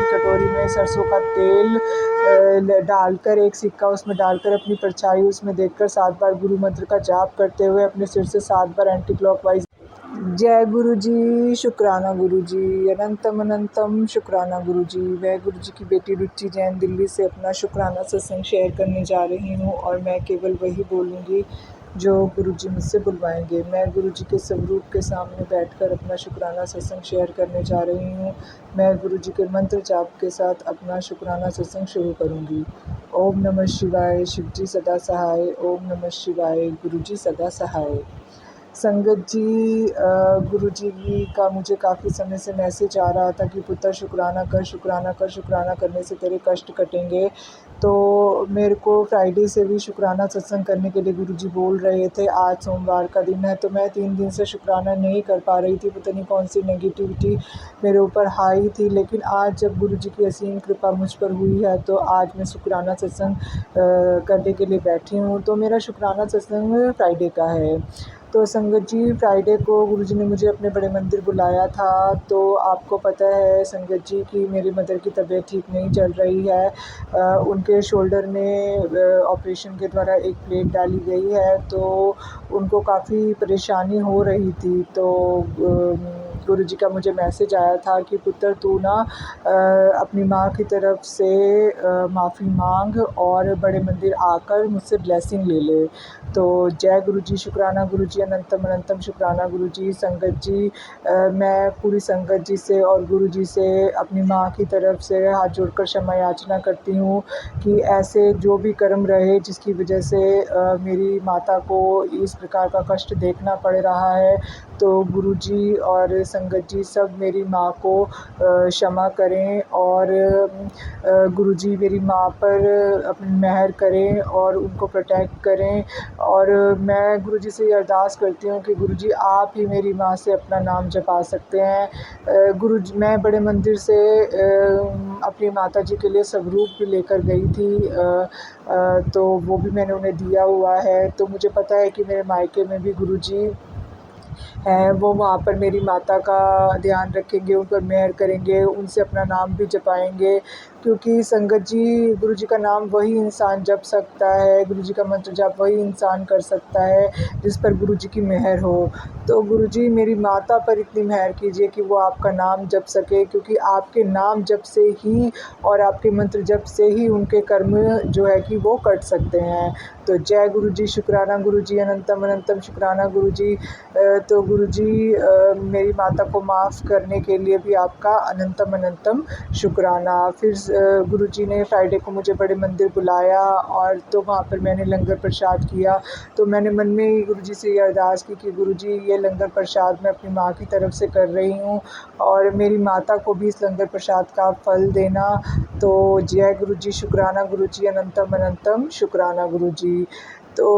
कटोरी में सरसों का तेल डालकर एक सिक्का उसमें डालकर अपनी परछाई उसमें देखकर 7 बार गुरु मंत्र का जाप करते हुए अपने सिर से 7 बार एंटी क्लॉकवाइज। जय गुरु जी, शुक्राना गुरु जी, अनंतम अनंतम शुक्राना गुरु जी। मैं गुरु जी की बेटी रुचि जैन दिल्ली से अपना शुक्राना सत्संग शेयर करने जा रही हूँ और मैं केवल वही बोलूँगी जो गुरु जी मुझसे बुलवाएंगे। मैं गुरु जी के स्वरूप के सामने बैठकर अपना शुक्राना सत्संग शेयर करने जा रही हूँ। मैं गुरु जी के मंत्र जाप के साथ अपना शुक्राना सत्संग शुरू करूँगी। ओम नमः शिवाय, शिव जी सदा सहाय। ओम नमः शिवाय, गुरु जी सदा सहाय। संगत जी, गुरु जी का मुझे काफ़ी समय से मैसेज आ रहा था कि पुत्र शुक्राना कर, शुक्राना कर, शुक्राना करने से तेरे कष्ट कटेंगे। तो मेरे को फ्राइडे से भी शुक्राना सत्संग करने के लिए गुरु जी बोल रहे थे। आज सोमवार का दिन है तो मैं 3 दिन से शुक्राना नहीं कर पा रही थी। पता नहीं कौन सी नेगेटिविटी मेरे ऊपर हाई थी, लेकिन आज जब गुरु जी की असीम कृपा मुझ पर हुई है तो आज मैं शुक्राना सत्संग करने के लिए बैठी हूँ। तो मेरा शुक्राना सत्संग फ्राइडे का है। तो संगत जी, फ्राइडे को गुरुजी ने मुझे अपने बड़े मंदिर बुलाया था। तो आपको पता है संगत जी कि मेरी मदर की तबीयत ठीक नहीं चल रही है। उनके शोल्डर में ऑपरेशन के द्वारा एक प्लेट डाली गई है, तो उनको काफ़ी परेशानी हो रही थी। तो गुरुजी का मुझे मैसेज आया था कि पुत्र तू ना अपनी माँ की तरफ से माफ़ी मांग और बड़े मंदिर आकर मुझसे ब्लेसिंग ले ले। तो जय गुरु जी, शुक्राना गुरु जी, अनंतम अनंतम शुक्राना गुरु जी। संगत जी, मैं पूरी संगत जी से और गुरु जी से अपनी माँ की तरफ से हाथ जोड़कर क्षमा याचना करती हूँ कि ऐसे जो भी कर्म रहे जिसकी वजह से मेरी माता को इस प्रकार का कष्ट देखना पड़ रहा है, तो गुरु जी और संगत जी सब मेरी माँ को क्षमा करें और गुरु जी मेरी माँ पर अपनी मेहर करें और उनको प्रोटेक्ट करें। और मैं गुरु जी से ये अरदास करती हूँ कि गुरु जी आप ही मेरी माँ से अपना नाम जपा सकते हैं। गुरु जी, मैं बड़े मंदिर से अपनी माता जी के लिए स्वरूप भी लेकर गई थी, तो वो भी मैंने उन्हें दिया हुआ है। तो मुझे पता है कि मेरे मायके में भी गुरु जी हैं, वो वहाँ पर मेरी माता का ध्यान रखेंगे, उन पर मेहर करेंगे, उनसे अपना नाम भी जपाएंगे। क्योंकि संगत जी, गुरु जी का नाम वही इंसान जप सकता है, गुरु जी का मंत्र जाप वही इंसान कर सकता है जिस पर गुरु जी की मेहर हो। तो गुरु जी मेरी माता पर इतनी मेहर कीजिए कि वो आपका नाम जप सके, क्योंकि आपके नाम जप से ही और आपके मंत्र जप से ही उनके कर्म जो है कि वो कट सकते हैं। तो जय गुरु जी, शुक्राना गुरु जी, अनंतम अनंतम शुक्राना गुरु जी। तो गुरु जी मेरी माता को माफ़ करने के लिए भी आपका अनंतम अनंतम शुक्राना। फिर गुरु जी ने फ्राइडे को मुझे बड़े मंदिर बुलाया और तो वहाँ पर मैंने लंगर प्रसाद किया। तो मैंने मन में ही गुरु जी से ये अरदास की कि गुरु जी ये लंगर प्रसाद मैं अपनी माँ की तरफ से कर रही हूँ और मेरी माता को भी इस लंगर प्रसाद का फल देना। तो जय गुरु जी, शुक्राना गुरु जी, अनंतम अनंतम शुक्राना गुरु जी। तो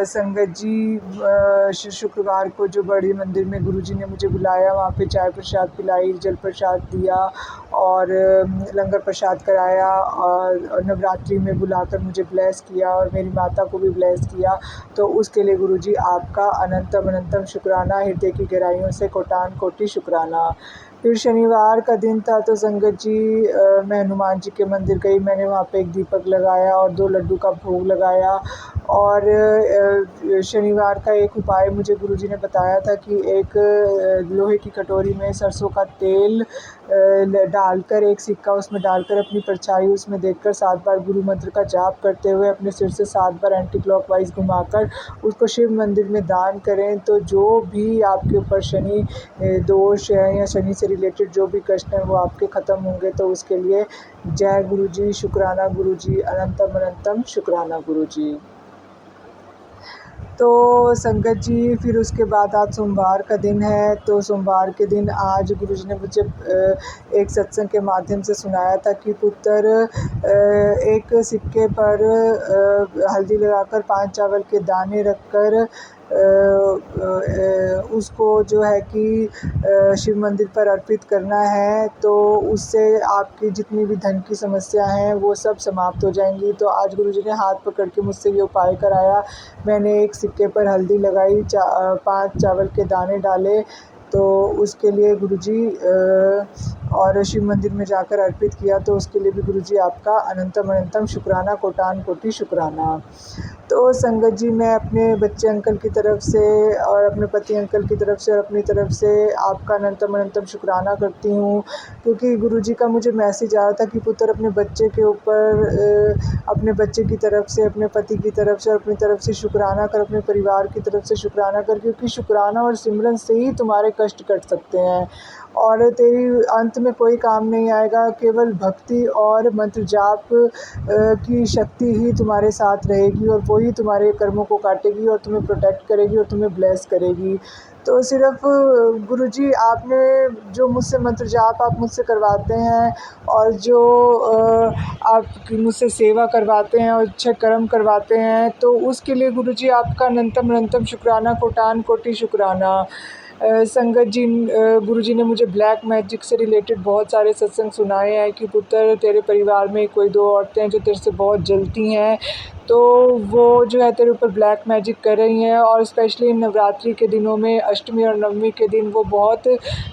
संगत जी, शुक्रवार को जो बड़े मंदिर में गुरु जी ने मुझे बुलाया, वहाँ पे चाय प्रसाद पिलाई, जल प्रसाद दिया और लंगर प्रसाद कराया और नवरात्रि में बुलाकर मुझे ब्लेस किया और मेरी माता को भी ब्लेस किया। तो उसके लिए गुरु जी आपका अनंतम अनंतम शुक्राना, हृदय की गहराइयों से कोटान कोटि शुक्राना। फिर शनिवार का दिन था तो संगत जी मैं हनुमान जी के मंदिर गई, मैंने वहाँ पे एक दीपक लगाया और 2 लड्डू का भोग लगाया। और शनिवार का एक उपाय मुझे गुरुजी ने बताया था कि एक लोहे की कटोरी में सरसों का तेल डालकर एक सिक्का उसमें डालकर अपनी परछाई उसमें देखकर 7 बार गुरु मंत्र का जाप करते हुए अपने सिर से 7 बार एंटी क्लॉकवाइज घुमाकर उसको शिव मंदिर में दान करें। तो जो भी आपके ऊपर शनि दोष है या शनि से रिलेटेड जो भी कष्ट हैं वो आपके ख़त्म होंगे। तो उसके लिए जय गुरु जी, शुक्राना गुरु जी, अनंतम अनंतम शुक्राना गुरु जी। तो संगत जी, फिर उसके बाद आज सोमवार का दिन है। तो सोमवार के दिन आज गुरुजी ने मुझे एक सत्संग के माध्यम से सुनाया था कि पुत्र एक सिक्के पर हल्दी लगाकर 5 चावल के दाने रखकर उसको जो है कि शिव मंदिर पर अर्पित करना है। तो उससे आपकी जितनी भी धन की समस्या हैं वो सब समाप्त हो जाएंगी। तो आज गुरुजी ने हाथ पकड़ के मुझसे ये उपाय कराया। मैंने एक सिक्के पर हल्दी लगाई, 5 चावल के दाने डाले तो उसके लिए गुरुजी और शिव मंदिर में जाकर अर्पित किया, तो उसके लिए भी गुरुजी आपका अनंतम अनंतम शुक्राना, कोटान कोटि शुक्राना। तो संगत जी, मैं अपने बच्चे अंकल की तरफ से और अपने पति अंकल की तरफ से और अपनी तरफ से आपका अनंतम अनंतम शुक्राना करती हूँ, क्योंकि गुरुजी का मुझे मैसेज आया था कि पुत्र अपने बच्चे के ऊपर अपने बच्चे की तरफ से, अपने पति की तरफ से और अपनी तरफ से शुक्राना कर, अपने परिवार की तरफ से शुक्राना कर, क्योंकि शुक्राना और सिमरन से ही तुम्हारे कष्ट कट सकते हैं और तेरी अंत में कोई काम नहीं आएगा। केवल भक्ति और मंत्र जाप की शक्ति ही तुम्हारे साथ रहेगी और वो ही तुम्हारे कर्मों को काटेगी और तुम्हें प्रोटेक्ट करेगी और तुम्हें ब्लेस करेगी। तो सिर्फ़ गुरुजी, आपने जो मुझसे मंत्र जाप आप मुझसे करवाते हैं और जो आप मुझसे सेवा करवाते हैं और अच्छे कर्म करवाते हैं, तो उसके लिए गुरुजी आपका अनंतम अनंतम शुक्राना, कोटान कोटि शुक्राना। संगत जी, गुरुजी ने मुझे ब्लैक मैजिक से रिलेटेड बहुत सारे सत्संग सुनाए हैं कि पुत्र, तेरे परिवार में कोई 2 औरतें हैं जो तेरे से बहुत जलती हैं, तो वो जो है तेरे ऊपर ब्लैक मैजिक कर रही हैं और स्पेशली नवरात्रि के दिनों में, अष्टमी और नवमी के दिन वो बहुत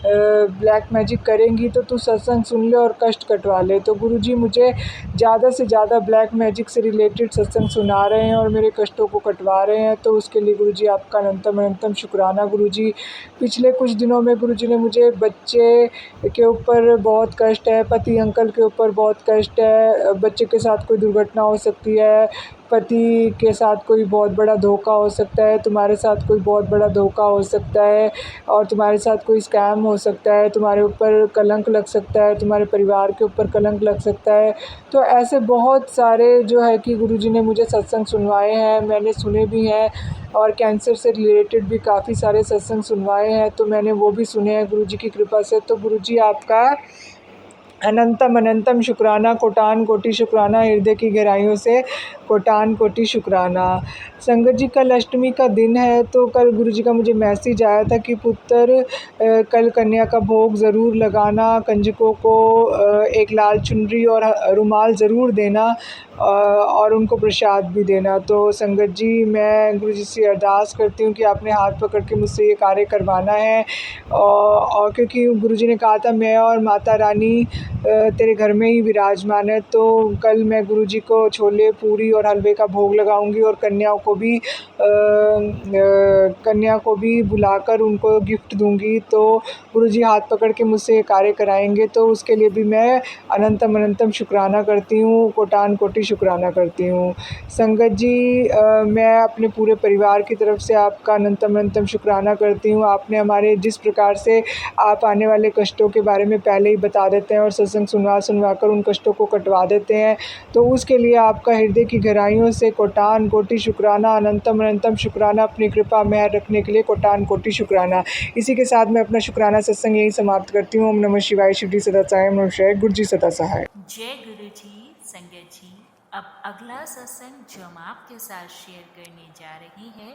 ब्लैक मैजिक करेंगी, तो तू सत्संग सुन ले और कष्ट कटवा ले। तो गुरुजी मुझे ज़्यादा से ज़्यादा ब्लैक मैजिक से रिलेटेड सत्संग सुना रहे हैं और मेरे कष्टों को कटवा रहे हैं, तो उसके लिए गुरुजी आपका अनंतम अनंतम शुक्राना। गुरुजी, पिछले कुछ दिनों में गुरुजी ने मुझे बच्चे के ऊपर बहुत कष्ट है, पति अंकल के ऊपर बहुत कष्ट है, बच्चे के साथ कोई दुर्घटना हो सकती है, पति के साथ कोई बहुत बड़ा धोखा हो सकता है, तुम्हारे साथ कोई बहुत बड़ा धोखा हो सकता है और तुम्हारे साथ कोई स्कैम हो सकता है, तुम्हारे ऊपर कलंक लग सकता है, तुम्हारे परिवार के ऊपर कलंक लग सकता है। तो ऐसे बहुत सारे जो है कि गुरुजी ने मुझे सत्संग सुनवाए हैं, मैंने सुने भी हैं और कैंसर से रिलेटेड भी काफ़ी सारे सत्संग सुनवाए हैं, तो मैंने वो भी सुने हैं गुरुजी की कृपा से। तो गुरुजी आपका अनंतम अनंतम शुक्राना, कोटान कोटि शुक्राना, हृदय की गहराइयों से कोटान कोटि शुक्राना। संगत जी, कल अष्टमी का दिन है, तो कल गुरुजी का मुझे मैसेज आया था कि पुत्र, कल कन्या का भोग ज़रूर लगाना, कंजकों को एक लाल चुनरी और रुमाल ज़रूर देना और उनको प्रसाद भी देना। तो संगत जी, मैं गुरुजी से अरदास करती हूँ कि आपने हाथ पकड़ के मुझसे ये कार्य करवाना है और क्योंकि गुरुजी ने कहा था मैं और माता रानी तेरे घर में ही विराजमान है, तो कल मैं गुरुजी को छोले, पूरी और हलवे का भोग लगाऊंगी और कन्या को भी बुलाकर उनको गिफ्ट दूंगी। तो गुरुजी हाथ पकड़ के मुझसे ये कार्य कराएंगे, तो उसके लिए भी मैं अनंतम अनंतम शुक्राना करती हूँ, कोटान कोटि शुक्राना करती हूँ। संगत जी, मैं अपने पूरे परिवार की तरफ से आपका अनंतम अनंतम शुक्राना करती हूँ। आपने हमारे जिस प्रकार से आप आने वाले कष्टों के बारे में पहले ही बता देते हैं और सत्संग सुनवा कर उन कष्टों को कटवा देते हैं, तो उसके लिए आपका हृदय की गहराइयों से कोटान कोटि शुक्राना, अनंतम अनंतम शुक्राना। अपनी कृपा मेहर रखने के लिए कोटान कोटि शुक्राना। इसी के साथ मैं अपना शुक्राना सत्संग यही समाप्त करती हूँ। ओम नमः शिवाय। शिव जी सदा सहाय। ओम नमः शिवाय। गुरु जी सदा सहाय। जय गुरु जी। संगत जी, अब अगला सत्संग जो हम आपके साथ शेयर करने जा रहे हैं,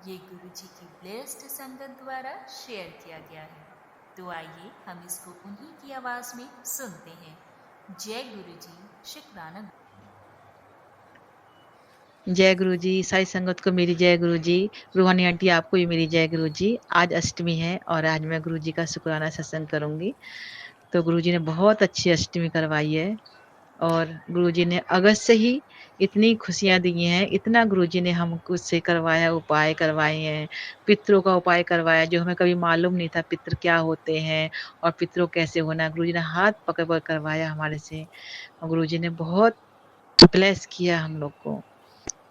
ये गुरु जी की ब्लेस्ड संगत द्वारा शेयर किया गया है, तो आइए हम इसको उन्हीं की आवाज में सुनते हैं। जय गुरु जी। शुक्राना। जय गुरु जी। साई संगत को मेरी जय गुरु जी। रूहानी आंटी आपको भी मेरी जय गुरु जी। आज अष्टमी है और आज मैं गुरु जी का शुक्राना सत्संग करूंगी। तो गुरु जी ने बहुत अच्छी अष्टमी करवाई है और गुरु जी ने अगस्त से ही इतनी खुशियां दी हैं, इतना गुरु जी ने हमको उससे करवाया, उपाय करवाए हैं, पितरों का उपाय करवाया जो हमें कभी मालूम नहीं था पितर क्या होते हैं और पितरों कैसे होना। गुरु जी ने हाथ पकड़ पकड़ करवाया हमारे से और गुरु जी ने बहुत ब्लेस किया हम लोग को।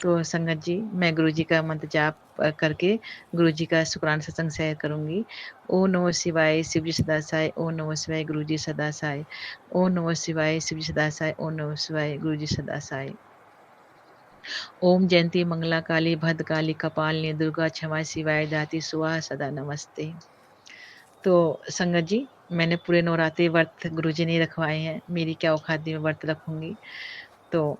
तो संगत जी, मैं गुरु जी का मंत्र जाप करके गुरु जी का शुक्राना सत्संग शेयर करूंगी। ओम नमः शिवाय। शिव जी सदा साई। ओम नमः शिवाय। गुरु जी सदा साई। ओम नमः शिवाय। शिव जी सदा साई। ओम नमः शिवाय। गुरु जी सदा साई। ओम जयंती मंगला काली भद्र काली कपालिनी दुर्गा क्षमा शिवाय दाती सुहा सदा नमस्ते। तो संगत जी, मैंने पूरे नवरात्रि व्रत गुरु जी ने रखवाए हैं, मेरी क्या औकात में व्रत रखूंगी। तो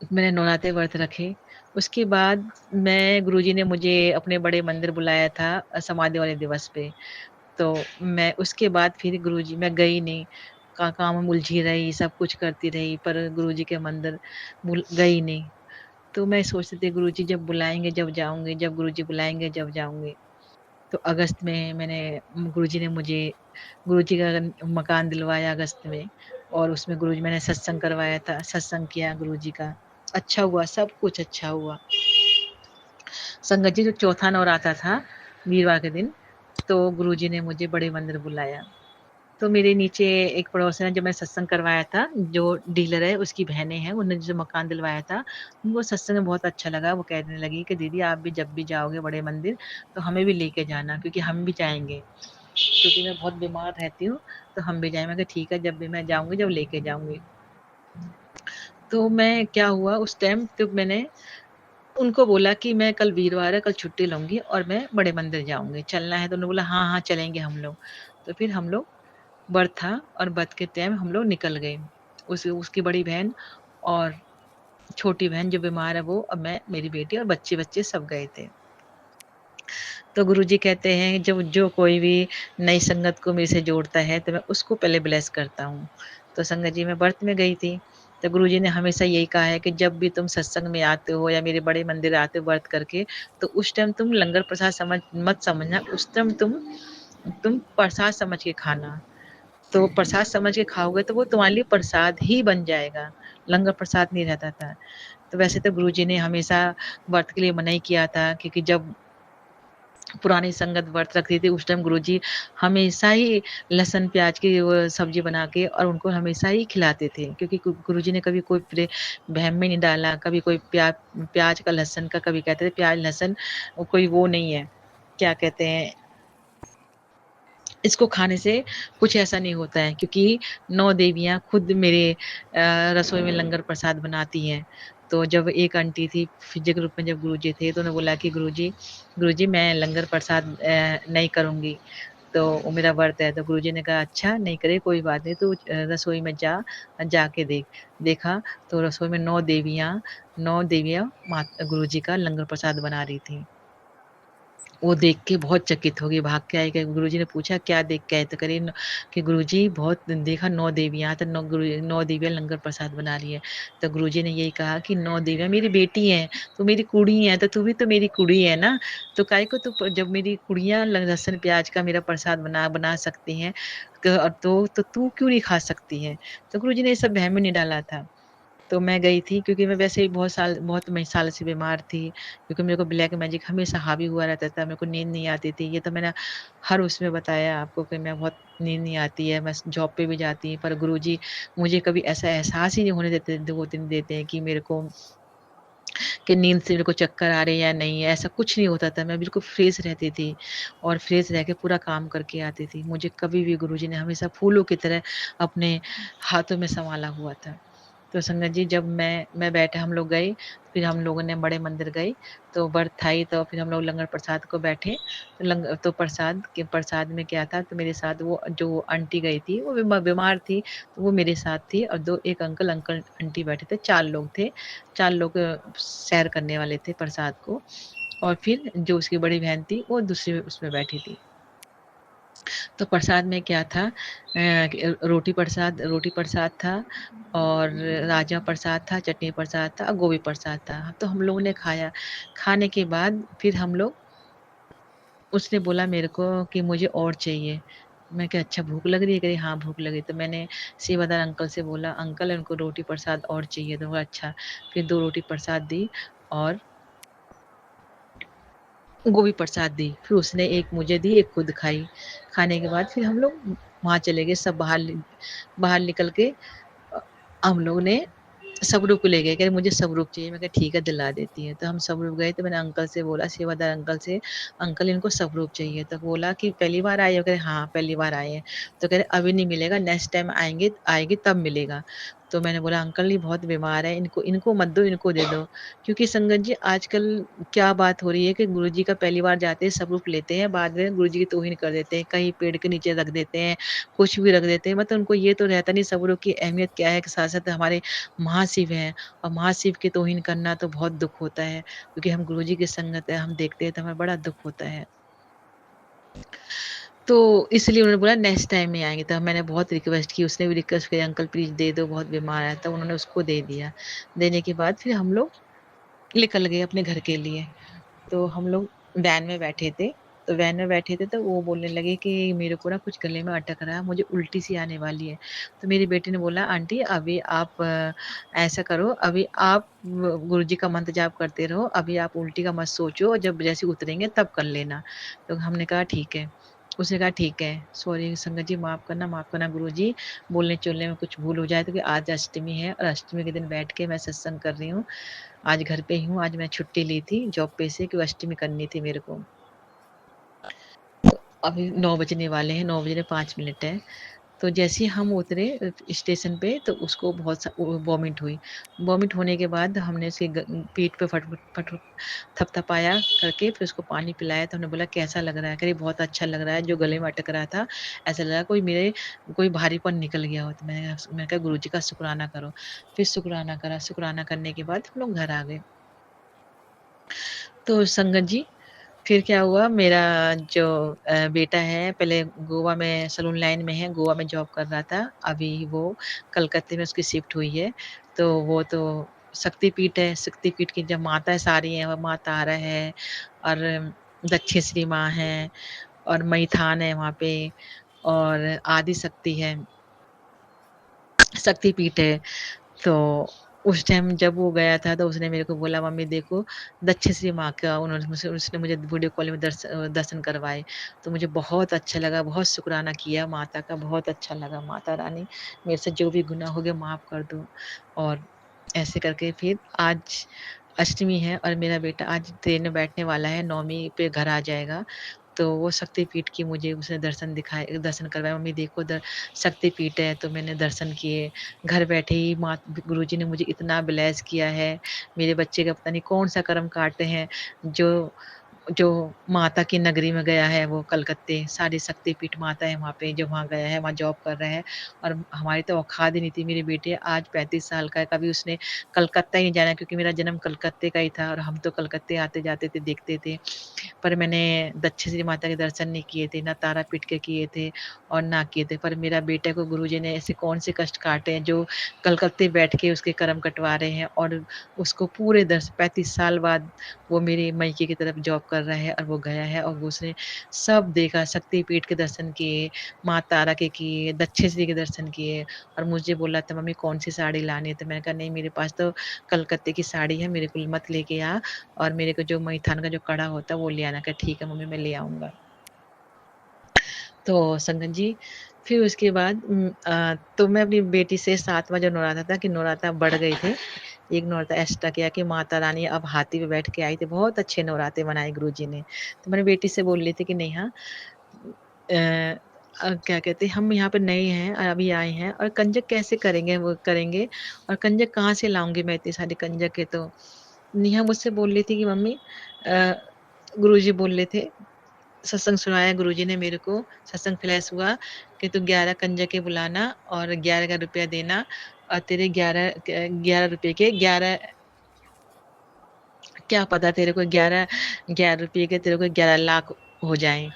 मैंने नवरात्रि व्रत रखे। उसके बाद मैं गुरुजी ने मुझे अपने बड़े मंदिर बुलाया था समाधि वाले दिवस पे। तो मैं उसके बाद फिर गुरुजी मैं गई नहीं। काम में उलझी रही, सब कुछ करती रही, पर गुरुजी के मंदिर गई नहीं। तो मैं सोचती थी गुरुजी जब बुलाएंगे जब जाऊंगी, जब गुरुजी बुलाएंगे जब जाऊंगी। तो अगस्त में गुरुजी ने मुझे गुरुजी का मकान दिलवाया अगस्त में, और उसमें गुरुजी मैंने सत्संग करवाया था, सत्संग किया गुरुजी का। अच्छा हुआ, सब कुछ अच्छा हुआ। संगत जी, जो चौथा नवरात्रा था, वीरवार के दिन, तो गुरुजी ने मुझे बड़े मंदिर बुलाया। तो मेरे नीचे एक पड़ोसन है, जब मैं सत्संग करवाया था, जो डीलर है उसकी बहनें हैं, उन्होंने जो मकान दिलवाया था, उनको सत्संग में बहुत अच्छा लगा। वो कहने लगी कि दीदी आप भी जब भी जाओगे बड़े मंदिर तो हमें भी लेके जाना, क्योंकि हम भी जाएँगे। क्योंकि मैं बहुत बीमार रहती हूँ, तो हम भी जाएँ। मैं कहा ठीक है, जब भी मैं जाऊँगी, जब लेके जाऊँगी। तो मैं क्या हुआ उस टाइम, तो मैंने उनको बोला कि मैं कल वीरवार है, कल छुट्टी लूँगी और मैं बड़े मंदिर जाऊँगी, चलना है? तो उन्होंने बोला हाँ, हाँ चलेंगे हम लोग। तो फिर हम लोग व्रत था, और व्रत के टाइम हम लोग निकल गए। उसकी बड़ी बहन और छोटी बहन जो बीमार है वो, और मैं, मेरी बेटी और बच्चे-वच्चे सब गए थे। तो गुरुजी कहते हैं जब जो कोई भी नई संगत को मेरे से जोड़ता है तो मैं उसको पहले ब्लेस करता हूँ। तो संगत जी, मैं व्रत में गई थी, तो गुरुजी ने हमेशा यही कहा है कि जब भी तुम सत्संग में आते हो या मेरे बड़े मंदिर आते हो व्रत करके, तो उस टाइम तुम लंगर प्रसाद मत समझना, उस टाइम तुम प्रसाद समझ के खाना। तो प्रसाद समझ के खाओगे तो वो तुम्हारे लिए प्रसाद ही बन जाएगा, लंगर प्रसाद नहीं रहता था। तो वैसे तो गुरुजी ने हमेशा व्रत के लिए मना ही किया था, क्योंकि जब पुरानी संगत व्रत रखती थी उस टाइम गुरुजी हमेशा ही लहसुन प्याज की वो सब्जी बना के और उनको हमेशा ही खिलाते थे, क्योंकि गुरुजी ने कभी कोई वहम में नहीं डाला, कभी कोई प्याज का लहसुन का, कभी कहते थे प्याज लहसुन कोई वो नहीं है, क्या कहते हैं, इसको खाने से कुछ ऐसा नहीं होता है, क्योंकि 9 देवियाँ खुद मेरे रसोई में लंगर प्रसाद बनाती हैं। तो जब एक आंटी थी फिजी ग्रुप में, जब गुरुजी थे, तो उन्होंने बोला कि गुरुजी मैं लंगर प्रसाद नहीं करूँगी, तो वो मेरा व्रत है। तो गुरुजी ने कहा अच्छा नहीं करे कोई बात नहीं, तू रसोई में जाके देख। देखा तो रसोई में 9 देवियाँ गुरुजी का लंगर प्रसाद बना रही थी। वो देख के बहुत चकित हो गई, भाग के आई। कि गुरुजी ने पूछा क्या देख के आए? तो कह रही न कि गुरुजी बहुत देखा 9 देवियाँ, तो 9 देवियाँ लंगर प्रसाद बना रही है। तो गुरुजी ने यही कहा कि 9 देवियाँ मेरी बेटी हैं, तू मेरी कुड़ी है, तो तू भी तो मेरी कुड़ी है ना, तो काहे को तू जब मेरी कुड़ियाँ लहसुन प्याज का मेरा प्रसाद बना सकती हैं, तो तू क्यों नहीं खा सकती है? तो गुरुजी ने ये सब वहम में नहीं डाला था। तो मैं गई थी, क्योंकि मैं वैसे ही बहुत मैं साल से बीमार थी, क्योंकि मेरे को ब्लैक मैजिक हमेशा हावी हुआ रहता था, मेरे को नींद नहीं आती थी। ये तो मैंने हर उसमें बताया आपको कि मैं बहुत नींद नहीं आती है, मैं जॉब पे भी जाती, पर गुरुजी मुझे कभी ऐसा एहसास ही नहीं होने देते हैं कि मेरे को कि नींद से मेरे को चक्कर आ रहे हैं या नहीं है, ऐसा कुछ नहीं होता था। मैं बिल्कुल फ्रेश रहती थी और फ्रेश रह के पूरा काम करके आती थी। मुझे कभी भी गुरुजी ने हमेशा फूलों की तरह अपने हाथों में सँभाला हुआ था। तो संगत जी, जब मैं बैठा, हम लोग गए, फिर हम लोगों ने बड़े मंदिर गए, तो व्रत था ही, तो फिर हम लोग लंगर प्रसाद को बैठे, तो प्रसाद में क्या था, तो मेरे साथ वो जो आंटी गई थी, वो बीमार थी, तो वो मेरे साथ थी, और एक अंकल आंटी बैठे थे, 4 लोग थे। 4 लोग सैर करने वाले थे प्रसाद को, और फिर जो उसकी बड़ी बहन थी, वो दूसरी उसमें बैठी थी। तो प्रसाद में क्या था, रोटी प्रसाद था, और राजा प्रसाद था, चटनी प्रसाद था और गोभी प्रसाद था। तो हम लोगों ने खाया। खाने के बाद फिर हम लोग, उसने बोला मेरे को कि मुझे और चाहिए। मैं कहा अच्छा भूख लग रही है? कह रही हाँ भूख लगी। तो मैंने सेवादार अंकल से बोला अंकल उनको रोटी प्रसाद और चाहिए। तो बोला अच्छा। फिर 2 रोटी प्रसाद दी और गोभी प्रसाद दी। फिर उसने एक मुझे दी, एक खुद खाई। खाने के बाद फिर हम लोग वहाँ चले गए, सब बाहर निकल के हम लोगों ने सबरूप को ले गए, कह रहे मुझे सबरूप चाहिए। मैं कहा ठीक है दिला देती है। तो हम सबरूप गए, तो मैंने अंकल से बोला, सेवादार अंकल से, अंकल इनको सबरूप चाहिए। तो बोला कि पहली बार आए हो? कह रहे हाँ पहली बार आए हैं। तो कह रहे अभी नहीं मिलेगा, नेक्स्ट टाइम आएगी तब मिलेगा। तो मैंने बोला अंकल ये बहुत बीमार है, इनको इनको मत दो, इनको दे दो। क्योंकि संगत जी आजकल क्या बात हो रही है कि गुरुजी का पहली बार जाते हैं, सबरूप लेते हैं, बाद में गुरुजी की तौहीन कर देते हैं, कहीं पेड़ के नीचे रख देते हैं, कुछ भी रख देते हैं। मतलब उनको ये तो रहता नहीं सबरूप की अहमियत क्या है, कि साथ-साथ हमारे महाशिव हैं, और महाशिव की तौहीन करना तो बहुत दुःख होता है, क्योंकि हम गुरुजी की संगत है, हम देखते हैं तो हमें बड़ा दुःख होता है। तो इसलिए उन्होंने बोला नेक्स्ट टाइम में आएँगे। तो मैंने बहुत रिक्वेस्ट की, उसने भी रिक्वेस्ट किया अंकल प्लीज़ दे दो, बहुत बीमार है। तो उन्होंने उसको दे दिया। देने के बाद फिर हम लोग निकल गए अपने घर के लिए। तो हम लोग वैन में बैठे थे, तो वैन में बैठे थे तो वो बोलने लगे कि मेरे को ना कुछ गले में अटक रहा है, मुझे उल्टी सी आने वाली है। तो मेरी बेटी ने बोला आंटी अभी आप ऐसा करो, अभी आप गुरुजी का मंत्र जाप करते रहो, अभी आप उल्टी का मत सोचो, जब जैसे उतरेंगे तब कर लेना। तो हमने कहा ठीक है। उसने कहा ठीक है, सॉरी संगत जी, माफ़ करना गुरुजी, बोलने-चलने में कुछ भूल हो जाए तो कि आज अष्टमी है और अष्टमी के दिन बैठ के मैं सत्संग कर रही हूँ। आज घर पे ही हूँ, आज मैं छुट्टी ली थी जॉब पे से क्योंकि अष्टमी करनी थी मेरे को। अभी 9 बजने वाले हैं, 9 बजने 5 मिनट है। तो जैसे ही हम उतरे स्टेशन पे तो उसको बहुत वॉमिट हुई। वॉमिट होने के बाद हमने उसकी पीठ पे फट फट थपथपाया करके फिर उसको पानी पिलाया तो हमने बोला कैसा लग रहा है? कह रही बहुत अच्छा लग रहा है, जो गले में अटक रहा था, ऐसा लग रहा है कोई भारीपन निकल गया हो। तो मैंने कहा गुरुजी का शुकराना करो। फिर शुकराना करा, शुकराना करने के बाद हम लोग घर आ गए। तो संगत जी फिर क्या हुआ मेरा जो बेटा है पहले गोवा में सैलून लाइन में है, गोवा में जॉब कर रहा था। अभी वो कलकत्ते में उसकी शिफ्ट हुई है। तो वो तो शक्तिपीठ है, शक्तिपीठ की जब माताएँ सारी हैं, वो माँ तारा है और दक्षेश्वरी माँ है और मई थान है वहाँ पे और आदि शक्ति है, शक्तिपीठ है। तो उस टाइम जब वो गया था तो उसने मेरे को बोला मम्मी देखो दक्षिण माँ का उसने मुझे वीडियो कॉल में दर्शन करवाए। तो मुझे बहुत अच्छा लगा, बहुत शुक्राना किया माता का, बहुत अच्छा लगा माता रानी मेरे से जो भी गुनाह हो गए माफ़ कर दो। और ऐसे करके फिर आज अष्टमी है और मेरा बेटा आज ट्रेन में बैठने वाला है, 9वीं पे घर आ जाएगा। तो वो शक्तिपीठ की मुझे उसने दर्शन करवाए, मम्मी देखो शक्तिपीठ है, तो मैंने दर्शन किए। घर बैठे ही माँ गुरुजी ने मुझे इतना ब्लेस किया है, मेरे बच्चे का पता नहीं कौन-सा कर्म काटे हैं, जो जो माता की नगरी में गया है वो कलकत्ते, सारी शक्तिपीठ माता है वहाँ पे, जो वहाँ गया है, वहाँ जॉब कर रहा है और हमारी तो औकात ही नहीं थी। मेरे बेटे आज 35 साल का है, कभी उसने कलकत्ता ही नहीं जाना क्योंकि मेरा जन्म कलकत्ते का ही था और हम तो कलकत्ते आते-जाते थे, देखते थे। पर मैंने दक्षिण माता के दर्शन नहीं किए थे, ना तारापीठ के किए थे और ना किए थे। पर मेरा बेटे को गुरुजी ने ऐसे कौन से कष्ट काटे हैं जो कलकत्ते बैठ के उसके कर्म कटवा रहे हैं और उसको पूरे 35 साल बाद वो मेरे मायके की तरफ जॉब कर रहा है और वो गया है और उसने सब देखा, शक्तिपीठ के दर्शन किए, माँ तारा के किए, दक्षेश्वरी के दर्शन किए और मुझे बोला था मम्मी कौन-सी साड़ी लानी है? तो मैंने कहा नहीं मेरे पास तो कलकत्ते की साड़ी है, मेरे को मत लेके आ और मेरे को जो मैथान का जो कड़ा होता है वो ले आना। कहा ठीक है मम्मी मैं ले आऊँगा। तो संगत जी फिर उसके बाद तो मैं अपनी बेटी से 7वाँ जो नवरात्रा था कि नवरात्रा बढ़ गए थे। एक नवरात्रा एक्स्ट्रा किया कि माता रानी अब हाथी पे बैठ के आई थी, बहुत अच्छे नवरात्रे मनाए गुरुजी ने। तो मैंने बेटी से बोल रही थी कि नेहा क्या कहते हैं हम यहाँ पे नए हैं और अभी आए हैं और कंजक कैसे करेंगे वो करेंगे और कंजक कहाँ से लाऊँगी मैं इतनी सारी कंजक है तो। नेहा मुझसे बोल रही थी कि मम्मी अ, गुरुजी बोल रहे थे सत्संग सुनाया गुरुजी ने मेरे को, सत्संग फ्लैश हुआ कि तू 11 कंजकें बुलाना और 11 का रुपया देना और तेरे 11 रुपए के 11 क्या पता तेरे को 11 रुपए के तेरे को 11 लाख हो जाएँ।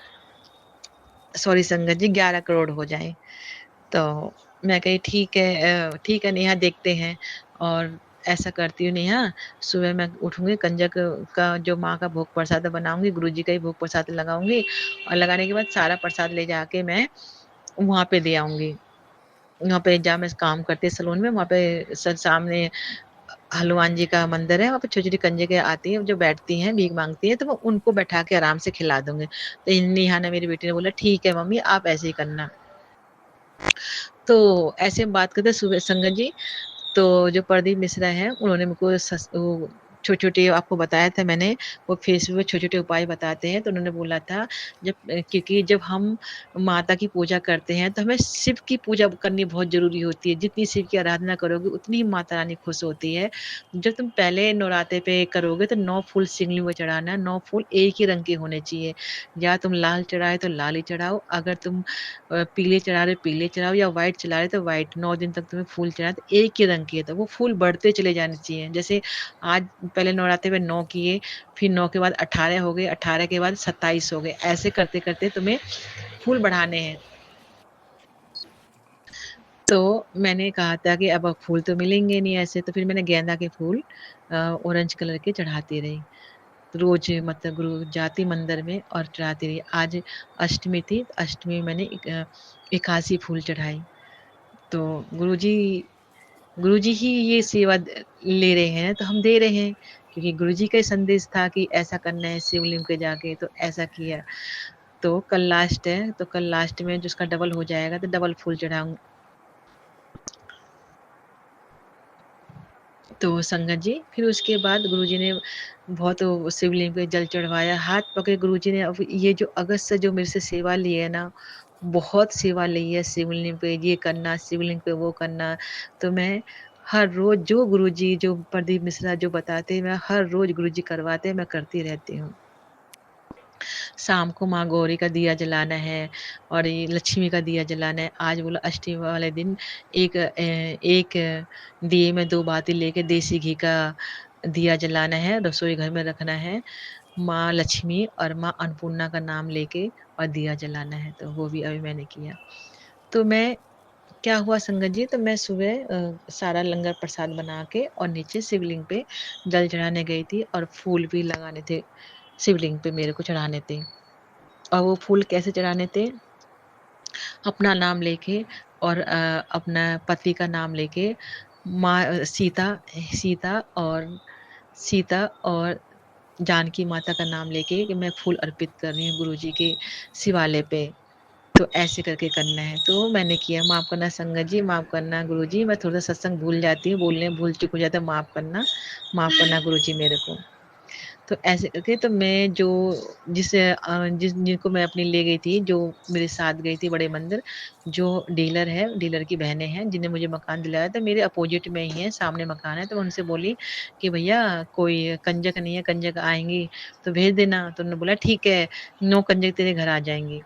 सॉरी संगत जी 11 करोड़ हो जाएँ। तो मैं कही ठीक है नेहा देखते हैं और ऐसा करती हूँ नेहा सुबह मैं उठूँगी कंजक का जो माँ का भोग प्रसाद बनाऊँगी, गुरुजी का ही भोग प्रसाद लगाऊँगी और लगाने के बाद सारा प्रसाद ले जाके मैं वहाँ पे दे आऊँगी। वहाँ पे जहाँ मैं काम करती सैलून में वहाँ पे सामने हनुमान जी का मंदिर है, वहाँ पे छोटी-छोटी कंजकें आती हैं जो बैठती हैं, भीख माँगती हैं, तो मैं उनको बैठा के आराम से खिला दूँगी। तो नेहा ने मेरी बेटी ने बोला ठीक है मम्मी आप ऐसे ही करना। तो ऐसे में बात करते सुबह संगत जी, तो जो प्रदीप मिश्रा हैं, उन्होंने मेरे को वो छोटे-छोटे आपको बताया था मैंने, वो फेसबुक पे छोटे-छोटे उपाय बताते हैं, तो उन्होंने बोला था क्योंकि जब हम माता की पूजा करते हैं, तो हमें शिव की पूजा करनी बहुत ज़रूरी होती है। जितनी शिव की आराधना करोगे, उतनी ही माता रानी खुश होती है। जब तुम पहले नवरात्रे पे करोगे, तो 9 फूल शिवलिंग में चढ़ाना, 9 फूल एक ही रंग के होने चाहिए। या तुम लाल चढ़ाए, तो लाल ही चढ़ाओ, अगर तुम पीले चढ़ा रहे हो, पीले चढ़ाओ या व्हाइट चला रहे हो, तो व्हाइट 9 दिन तक तुम्हें फूल चढ़ाना तो एक ही रंग की है, तो वो फूल बढ़ते चले जाने चाहिए। जैसे आज पहले नवरात्रे में 9 किए, फिर 9 के बाद 18 हो गए, 18 के बाद 27 हो गए, ऐसे करते-करते तुम्हें फूल बढ़ाने हैं। तो मैंने कहा था कि अब फूल तो मिलेंगे नहीं ऐसे, तो फिर मैंने गेंदा के फूल ऑरेंज कलर के चढ़ाती रही। रोज मतलब गुरु जाती मंदिर में और चढ़ाती रही। आज अष्टमी थी, अष्टमी में मैंने 81 फूल चढ़ाई। तो गुरुजी गुरुजी ही ये सेवा ले रहे हैं तो हम दे रहे हैं, क्योंकि गुरुजी का ही संदेश था कि ऐसा करना है शिवलिंग पे जाके, तो ऐसा किया। तो कल लास्ट है, तो कल लास्ट में जो उसका डबल हो जाएगा तो डबल फूल चढ़ाऊंगी। तो संगत जी फिर उसके बाद गुरुजी ने बहुत शिवलिंग पे जल चढ़वाया, हाथ पकड़े गुरुजी ने। अब ये जो अगस्त से जो मेरे से सेवा ली है ना, बहुत सेवा ली है शिवलिंग पे, ये करना शिवलिंग पे वो करना। तो मैं हर रोज जो गुरुजी जो प्रदीप मिश्रा जो बताते हैं, मैं हर रोज गुरुजी करवाते हैं, मैं करती रहती हूँ। शाम को माँ गौरी का दिया जलाना है और ये लक्ष्मी का दिया जलाना है। आज बोला अष्टमी वाले दिन एक दिए में 2 बाती लेके देसी घी का दिया जलाना है, रसोई घर में रखना है। माँ लक्ष्मी और माँ अन्नपूर्णा का नाम लेके और दिया जलाना है, तो वो भी अभी मैंने किया। तो मैं क्या हुआ संगत जी, तो मैं सुबह सारा लंगर प्रसाद बना के और नीचे शिवलिंग पे जल चढ़ाने गई थी और फूल भी लगाने थे, शिवलिंग पे मेरे को चढ़ाने थे। और वो फूल कैसे चढ़ाने थे? अपना नाम लेके और अपना पति का नाम लेके, माँ सीता सीता और सीता और जानकी माता का नाम लेके कि मैं फूल अर्पित कर रही हूँ गुरुजी के शिवालय पे। तो ऐसे करके करना है। तो मैंने किया, माफ़ करना संगत जी, माफ़ करना गुरुजी, मैं थोड़ा-सा सत्संग भूल जाती हूँ, बोलने भूल चूक हो जाता है, माफ़ करना गुरुजी मेरे को। तो ऐसे करके तो मैं जो जिनको मैं अपनी ले गई थी, जो मेरे साथ गई थी बड़े मंदिर, जो डीलर है, डीलर की बहनें हैं, जिन्हें मुझे मकान दिलाया था, मेरे अपोज़िट में ही है, सामने मकान है। तो मैं उनसे बोली कि भैया कोई कंजक नहीं है, कंजक आएँगी तो भेज देना। तो उन्होंने बोला ठीक है, 9 कंजक तेरे घर आ जाएँगी।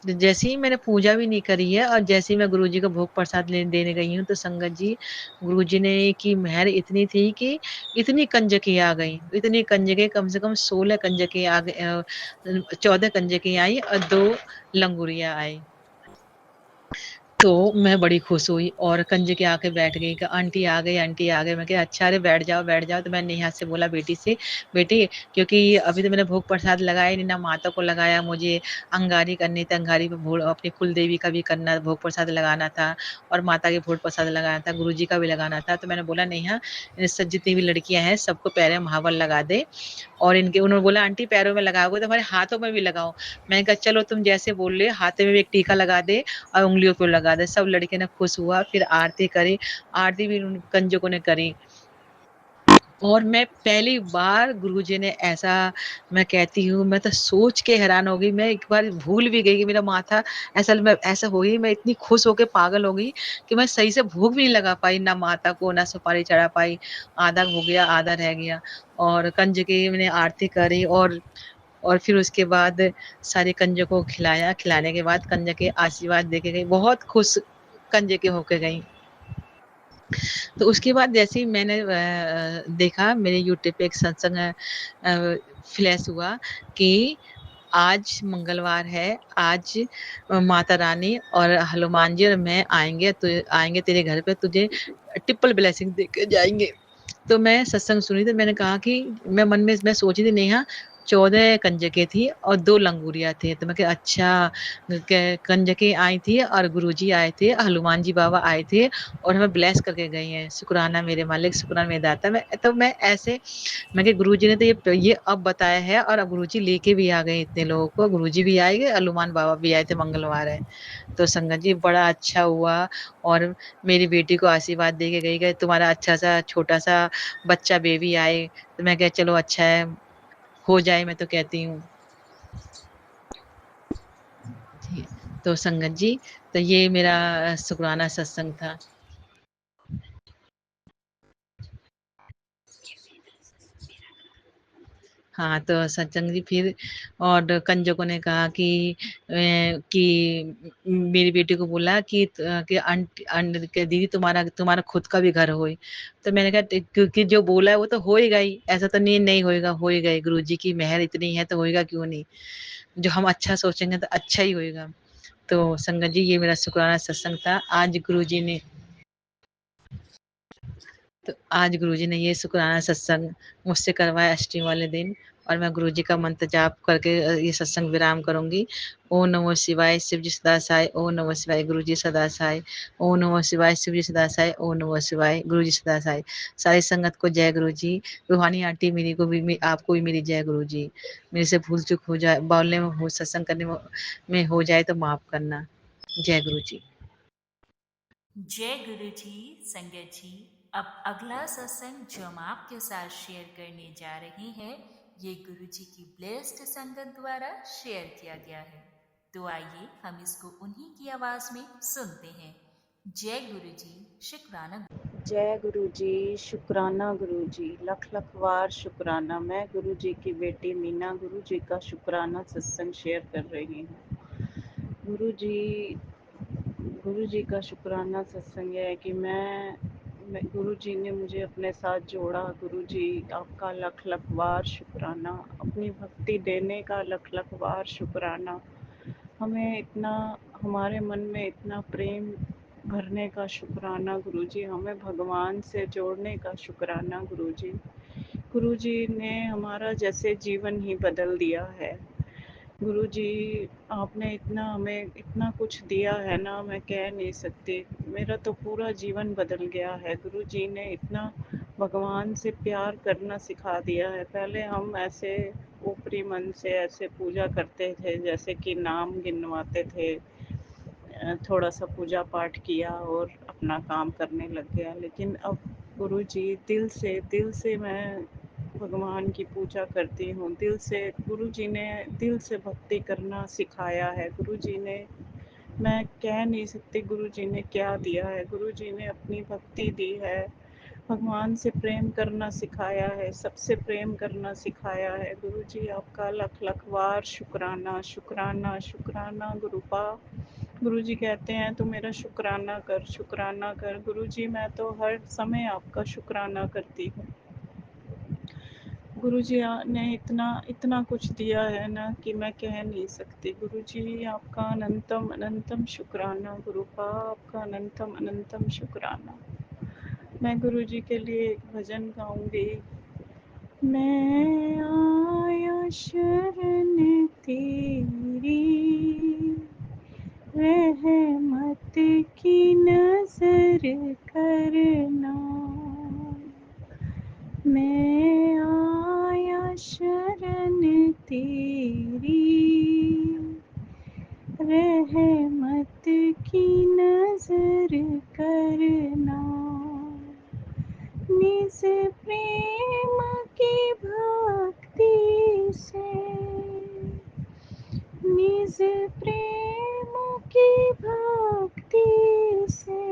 तो जैसे ही मैंने पूजा भी नहीं करी है और जैसे ही मैं गुरुजी को भोग प्रसाद देने गई हूँ, तो संगत जी गुरुजी ने की मेहर इतनी थी कि इतनी कंजकें आ गईं, इतनी कंजकें, कम से कम 16 कंजकें 14 कंजकें आई और 2 लंगुरिया आई। तो मैं बड़ी खुश हुई और कंजकें आके बैठ गई कि आंटी आ गई, आंटी आ गई। मैं कहा अच्छा, अरे बैठ जाओ, बैठ जाओ। तो मैंने नेहा से बोला बेटी से, बेटी क्योंकि अभी तो मैंने भोग प्रसाद लगाया नहीं, ना माता को लगाया, मुझे अंगारी करनी थी, अंगारी पे भोग अपनी कुल देवी का भी करना, भोग प्रसाद लगाना था और माता के भोग प्रसाद लगाना था, गुरुजी का भी लगाना था। तो मैंने बोला नेहा, सब जितनी भी लड़कियाँ हैं सबको पैरें में महावर लगा दे और इनके, उन्होंने बोला आंटी पैरों में लगाओगे तो हमारे हाथों में भी लगाओ। मैंने कहा चलो तुम जैसे बोल रहे हो, हाथे में भी एक टीका लगा दे और उँगलियों पे लगा दे। सब लड़के ने खुश हुआ, फिर आरती करी, आरती भी उन कंजकों ने करी। और मैं पहली बार गुरुजी ने ऐसा, मैं कहती हूँ मैं तो सोच के हैरान हो गई, मैं एक बार भूल भी गई कि मेरा माथा ऐसा हो गई, मैं इतनी खुश होके पागल हो गई कि मैं सही से भोग भी नहीं लगा पाई, ना माता को ना सुपारी चढ़ा पाई। आधा हो गया, आधा रह गया और कंजकी मैंने आरती करी और फिर उसके बाद सारे कंजकों को खिलाया, खिलाने के बाद कंजकें आशीर्वाद दे के गई, बहुत खुश कंजकें होके गईं। तो उसके बाद जैसे ही मैंने देखा मेरे यूट्यूब पे एक सत्संग फ्लैश हुआ कि आज मंगलवार है, आज माता रानी और हनुमान जी और मैं आएँगे तेरे घर पे, तुझे ट्रिपल ब्लेसिंग दे के जाएँगे। तो मैं सत्संग सुनी तो मैंने कहा कि मैं मन में मैं सोची थी नेहा 14 कंजकें थी और 2 लंगूरिया थे। तो मैं कहा अच्छा, कंजकें आई थी और गुरुजी आए थे, हनुमान जी बाबा आए थे और हमें ब्लेस करके गए हैं। शुक्राना मेरे मालिक, शुक्राना मेरे दाता। मैं ऐसे, मैं कहा गुरुजी ने तो ये अब बताया है और अब गुरुजी लेके भी आ गए इतने लोगों को। गुरुजी भी आए गए, हनुमान बाबा भी आए थे, मंगलवार है। तो संगत जी बड़ा अच्छा हुआ और मेरी बेटी को आशीर्वाद दे के गई कि तुम्हारा अच्छा-सा छोटा-सा बच्चा बेबी आए। तो मैं कहा चलो अच्छा है, हो जाए, मैं तो कहती हूँ। जी, तो संगत जी, तो ये मेरा शुक्राना सत्संग था। हाँ, तो सत्संग जी फिर और कंजकों ने कहा कि मेरी बेटी को बोला कि कि दीदी तुम्हारा खुद का भी घर होए। तो मैंने कहा क्योंकि जो बोला है वो तो होएगा ही, ऐसा तो नहीं होएगा, होएगा ही। गुरुजी की मेहर इतनी है तो होएगा क्यों नहीं? जो हम अच्छा सोचेंगे तो अच्छा ही होएगा। तो संगत जी ये मेरा शुक्राना सत्संग था। आज गुरुजी ने ये शुक्राना सत्संग मुझसे करवाया अष्टमी वाले दिन और मैं गुरुजी का मंत्र जाप करके ये सत्संग विराम करूँगी। ओम नमः शिवाय, शिव जी सदा सहाय, ओम नमः शिवाय, गुरुजी सदा सहाय, ओम नमः शिवाय, शिव जी सदा सहाय, ओम नमः शिवाय, गुरुजी सदा सहाय। सारी संगत को जय गुरुजी। रूहानी आंटी मेरी को भी आपको भी मेरी जय गुरुजी। मेरे से भूल चूक हो जाए, बोलने में हो, सत्संग करने में हो जाए तो माफ करना। जय गुरुजी। जय गुरु जी। संगत जी, अब अगला सत्संग जो हम आपके साथ शेयर करने जा रहे हैं, ये गुरु जी की ब्लेस्ड संगत द्वारा शेयर किया गया है। तो आइए हम इसको उन्हीं की आवाज में सुनते हैं। जय गुरु जी, शुक्राना। जय गुरु जी, शुक्राना गुरु जी, लख लख वार शुक्राना। मैं गुरु जी की बेटी मीना गुरु जी का शुक्राना सत्संग शेयर कर रही हूँ। गुरु जी गुरु जी का शुक्राना सत्संग है कि मैं गुरु जी ने मुझे अपने साथ जोड़ा। गुरु जी आपका लख लख वार शुक्राना, अपनी भक्ति देने का लख लख वार शुक्राना। हमें इतना, हमारे मन में इतना प्रेम भरने का शुक्राना गुरु जी, हमें भगवान से जोड़ने का शुक्राना गुरु जी। गुरु जी ने हमारा जैसे जीवन ही बदल दिया है। गुरु जी आपने इतना हमें इतना कुछ दिया है ना, मैं कह नहीं सकती। मेरा तो पूरा जीवन बदल गया है। गुरु जी ने इतना भगवान से प्यार करना सिखा दिया है। पहले हम ऐसे ऊपरी मन से ऐसे पूजा करते थे, जैसे कि नाम गिनवाते थे, थोड़ा सा पूजा पाठ किया और अपना काम करने लग गया। लेकिन अब गुरु जी दिल से मैं भगवान की पूजा करती हूँ। दिल से गुरु जी ने दिल से भक्ति करना सिखाया है। गुरु जी ने, मैं कह नहीं सकती गुरु जी ने क्या दिया है। गुरु जी ने अपनी भक्ति दी है, भगवान से प्रेम करना सिखाया है, सबसे प्रेम करना सिखाया है। गुरु जी आपका लख लख वार शुक्राना शुक्राना शुक्राना गुरुपा। गुरु जी कहते हैं तू मेरा शुक्राना कर, शुक्राना कर। गुरु जी मैं तो हर समय आपका शुक्राना करती हूँ। गुरु जी ने इतना इतना कुछ दिया है ना कि मैं कह नहीं सकती। गुरु जी आपका अनंतम अनंतम शुक्राना गुरुपा, आपका अनंतम अनंतम शुक्राना। मैं गुरु जी के लिए एक भजन गाऊंगी। मैं आया शरण तेरी, रहमत की नजर करना। मैं आया शरण तेरी, रहमत की नजर करना। निज प्रेम की भक्ति से, निज प्रेम की भक्ति से,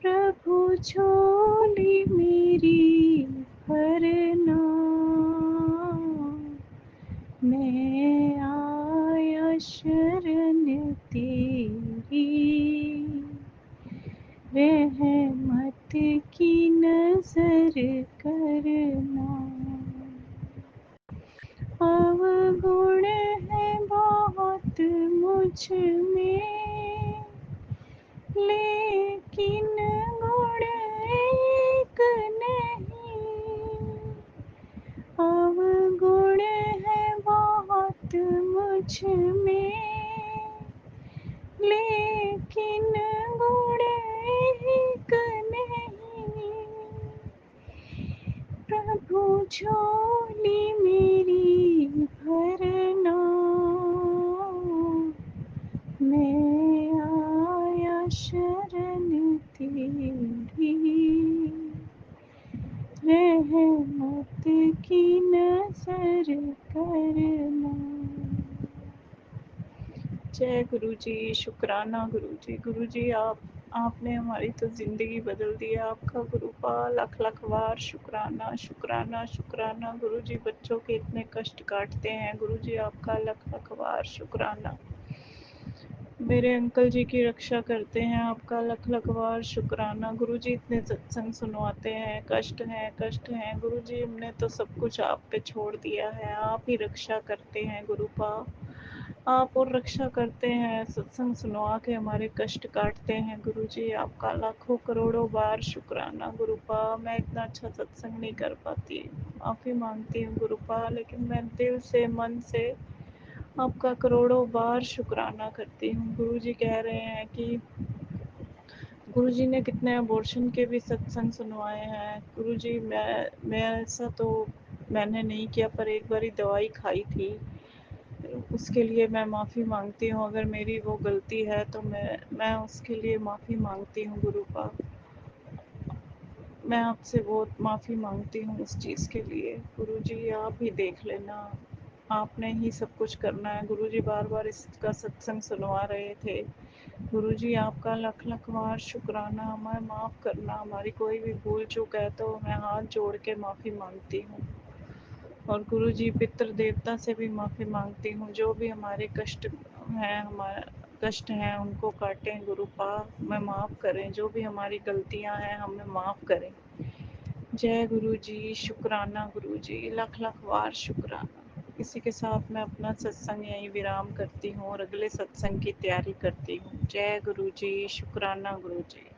प्रभु झोली मेरी भरना। मैं आया शरण तेरी, रहमत की नजर करना। अवगुण है बहुत मुझ में, लेकिन गुण एक नहीं। अवगुण है बहुत मुझ में, लेकिन गुण एक नहीं। प्रभु झोली मेरी भरना। मैं आया शरण तेरी, रहमत की नजर करना। जय गुरु जी, शुक्राना गुरु जी। गुरु जी आपने हमारी तो ज़िंदगी बदल दी है। आपका गुरुपा लख लख वार शुक्राना शुक्राना शुक्राना। गुरु जी बच्चों के इतने कष्ट काटते हैं, गुरु जी आपका लख लख वार शुक्राना। मेरे अंकल जी की रक्षा करते हैं, आपका लख लख वार शुक्राना। गुरु जी इतने सत्संग सुनवाते हैं, कष्ट हैं गुरु जी, हमने तो सब कुछ आप पे छोड़ दिया है, आप ही रक्षा करते हैं गुरुपा। आप और रक्षा करते हैं, सत्संग सुनवा के हमारे कष्ट काटते हैं गुरु जी। आपका लाखों करोड़ों बार शुक्राना गुरुपा। मैं इतना अच्छा सत्संग नहीं कर पाती, माफ़ी मांगती हूँ गुरुपा, लेकिन मैं दिल से मन से आपका करोड़ों बार शुक्राना करती हूँ। गुरु जी कह रहे हैं कि गुरुजी ने कितने अबॉर्शन के भी सत्संग सुनवाए हैं। गुरुजी मैं ऐसा तो मैंने नहीं किया, पर एक बारी दवाई खाई थी, उसके लिए मैं माफ़ी मांगती हूँ। अगर मेरी वो गलती है तो मैं उसके लिए माफ़ी मांगती हूँ गुरुपा। मैं आपसे बहुत माफ़ी मांगती हूँ उस चीज़ के लिए। गुरुजी आप ही देख लेना, आपने ही सब कुछ करना है। गुरुजी बार बार इसका सत्संग सुनवा रहे थे। गुरुजी आपका लख लख बार शुक्राना, हमें माफ़ करना, हमारी कोई भी भूल चूक है तो मैं हाथ जोड़ के माफ़ी मांगती हूँ। और गुरुजी पितृ देवता से भी माफ़ी मांगती हूँ, जो भी हमारे कष्ट हैं, हमारा कष्ट हैं उनको काटें गुरुपा, हमें माफ़ करें, जो भी हमारी गलतियाँ हैं हमें माफ़ करें। जय गुरु जी, शुक्राना गुरु जी, लख लख बार शुक्राना। इसी के साथ मैं अपना सत्संग यहीं विराम करती हूँ और अगले सत्संग की तैयारी करती हूँ। जय गुरु जी, शुक्राना गुरु जी।